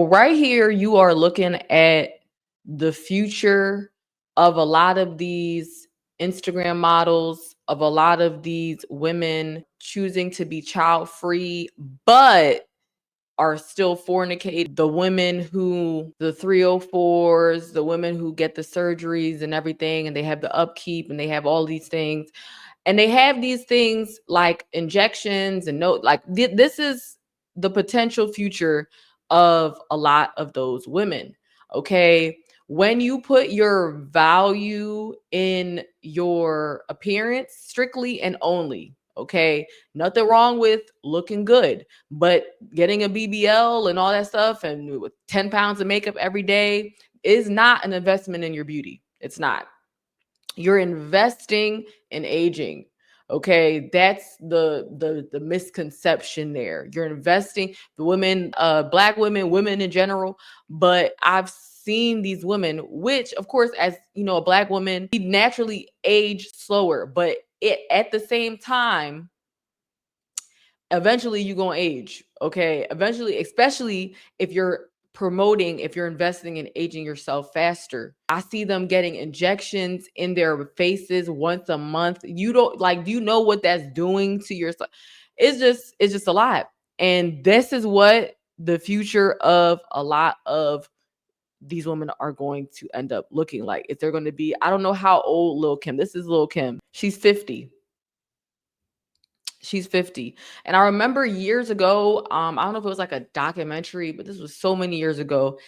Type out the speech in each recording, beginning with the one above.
right here, you are looking at the future of a lot of these Instagram models, of a lot of these women choosing to be child free, but are still fornicating. The women who, the 304s, the women who get the surgeries and everything, and they have the upkeep and they have all these things. And they have these things like injections and no, like this is the potential future of a lot of those women. Okay. When you put your value in your appearance strictly and only, okay, nothing wrong with looking good, but getting a BBL and all that stuff and with 10 pounds of makeup every day is not an investment in your beauty. It's not. You're investing in aging. Okay, that's the misconception there. You're investing, the women, black women in general, but I've seen these women, which of course, as you know, a black woman, we naturally age slower, but it at the same time, eventually you're going to age. Okay, eventually, especially if you're promoting, if you're investing in aging yourself faster. I see them getting injections in their faces once a month. You don't like, do you know what that's doing to yourself? It's just a lot. And this is what the future of a lot of these women are going to end up looking like. If they're going to be, I don't know how old Lil Kim, this is Lil Kim, she's 50. She's 50. And I remember years ago, I don't know if it was like a documentary, but this was so many years ago.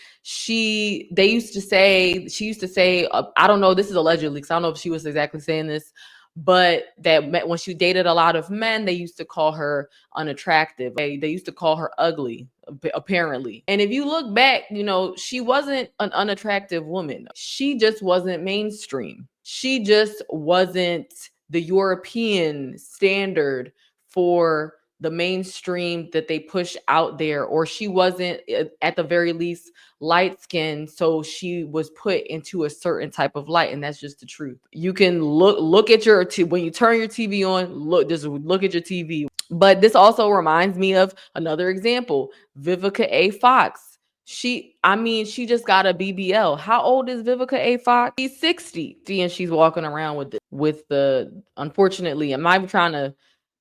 They used to say, she used to say, I don't know, this is allegedly, because I don't know if she was exactly saying this, but that when she dated a lot of men, they used to call her unattractive. They used to call her ugly, apparently. And if you look back, you know, she wasn't an unattractive woman. She just wasn't mainstream. She just wasn't the European standard for the mainstream that they push out there, or she wasn't at the very least light skinned, so she was put into a certain type of light, and that's just the truth. You can look at your when you turn your TV on, just look at your TV. But this also reminds me of another example, Vivica A. Fox. She just got a BBL. How old is Vivica A. Fox? She's 60, and she's walking around with the, unfortunately, I'm not even trying to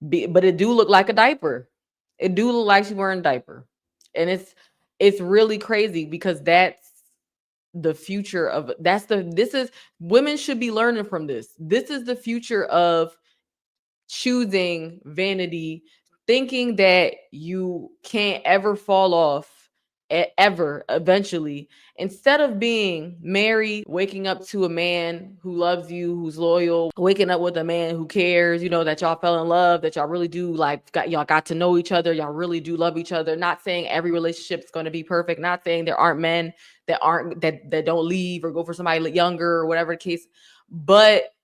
be, but it do look like a diaper. It do look like she's wearing a diaper. And it's really crazy, because that's the future of, this is, women should be learning from this. This is the future of choosing vanity, thinking that you can't ever fall off ever eventually, instead of being married, waking up to a man who loves you, who's loyal, waking up with a man who cares, you know, that y'all fell in love, that y'all really do like, y'all got to know each other, y'all really do love each other. Not saying every relationship is going to be perfect, not saying there aren't men that don't leave or go for somebody younger or whatever the case, but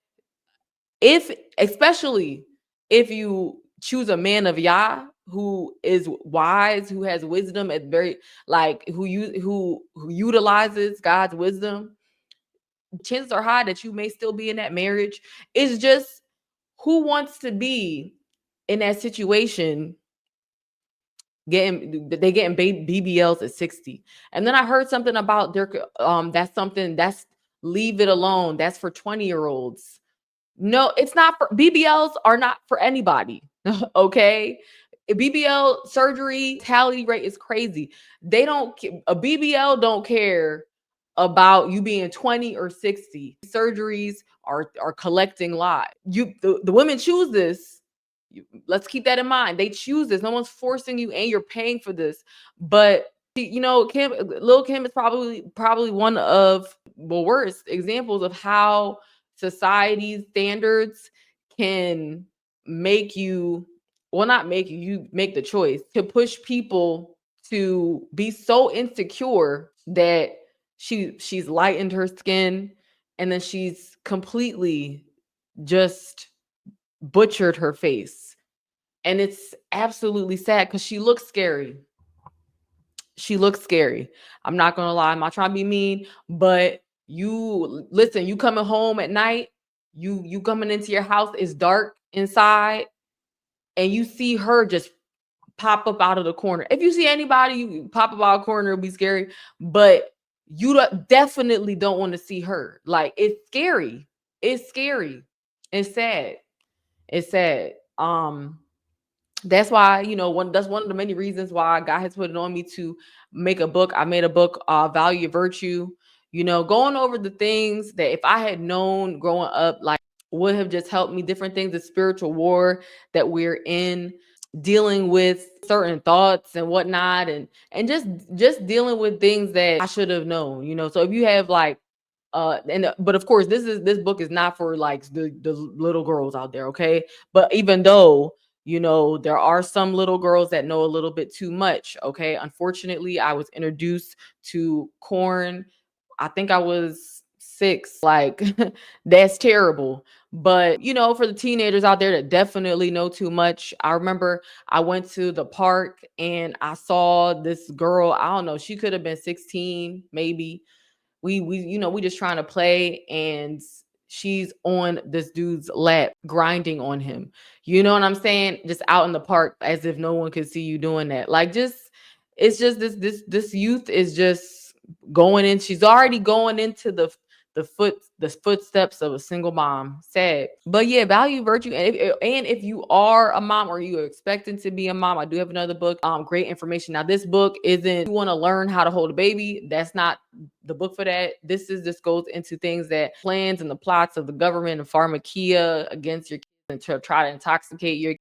especially if you choose a man of Yah who is wise, who has wisdom, at very, like, who utilizes God's wisdom, chances are high that you may still be in that marriage. It's just, who wants to be in that situation getting BBLs at 60? And then I heard something about that's leave it alone. That's for 20-year-olds. No, it's not. For BBLs are not for anybody. Okay. BBL surgery mortality rate is crazy. A BBL don't care about you being 20 or 60. Surgeries are collecting lives. The women choose this. Let's keep that in mind. They choose this. No one's forcing you, and you're paying for this. But you know, Lil Kim is probably one of the worst examples of how society's standards can make you, well, not make you, you make the choice to push people to be so insecure that she's lightened her skin, and then she's completely just butchered her face. And it's absolutely sad, because she looks scary. She looks scary. I'm not gonna lie, I'm not trying to be mean, but you listen, you coming home at night, you coming into your house, it's dark inside, and you see her just pop up out of the corner. If you see anybody, you pop up out of the corner, it'll be scary. But definitely don't want to see her. Like, it's scary. It's scary. It's sad. It's sad. That's why, that's one of the many reasons why God has put it on me to make a book. I made a book, Value Your Virtue, going over the things that if I had known growing up, like, would have just helped me. Different things, the spiritual war that we're in, dealing with certain thoughts and whatnot, and just dealing with things that I should have known. So if you have like but of course, this book is not for like the little girls out there, okay? But even though, there are some little girls that know a little bit too much, okay? Unfortunately, I was introduced to corn, I think I was 6. Like, that's terrible. But, for the teenagers out there that definitely know too much, I remember I went to the park and I saw this girl. I don't know, she could have been 16, maybe. We just trying to play, and she's on this dude's lap grinding on him. You know what I'm saying? Just out in the park, as if no one could see you doing that. Like, just it's just this youth is just going in. She's already going into the footsteps of a single mom. Sad. But yeah, value virtue. And if you are a mom or you are expecting to be a mom, I do have another book. Great information. Now, this book isn't, you want to learn how to hold a baby. That's not the book for that. This goes into things that plans and the plots of the government and pharmakia against your kids and to try to intoxicate your kids.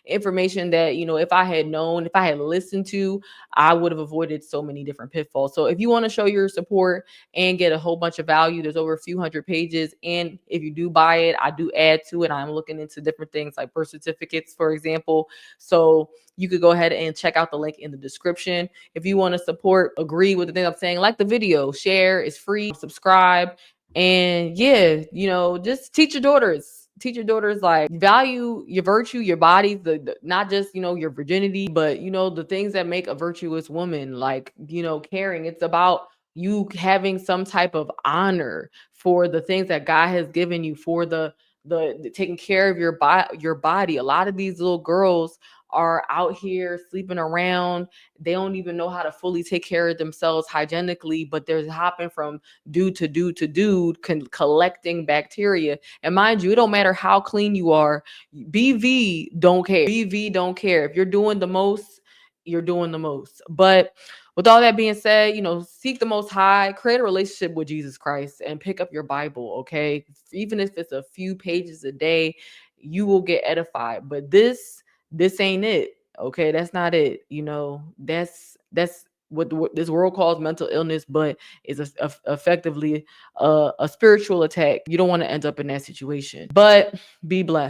Information that, if I had known, if I had listened to, I would have avoided so many different pitfalls. So if you want to show your support and get a whole bunch of value, there's over a few hundred pages. And if you do buy it, I do add to it. I'm looking into different things like birth certificates, for example. So you could go ahead and check out the link in the description. If you want to support, agree with the things I'm saying, like the video, share, is free, subscribe. And yeah, just teach your daughters, like, value your virtue, your body, the not just, your virginity, but, the things that make a virtuous woman, like, caring. It's about you having some type of honor for the things that God has given you, for the taking care of your body. A lot of these little girls are out here sleeping around. They don't even know how to fully take care of themselves hygienically, but they're hopping from dude to dude to dude, collecting bacteria. And mind you, it don't matter how clean you are. BV don't care. BV don't care. If you're doing the most, you're doing the most. But with all that being said, seek the Most High, create a relationship with Jesus Christ, and pick up your Bible, okay? Even if it's a few pages a day, you will get edified. But this ain't it, okay? That's not it. That's what this world calls mental illness, but is effectively a spiritual attack. You don't want to end up in that situation. But be blessed.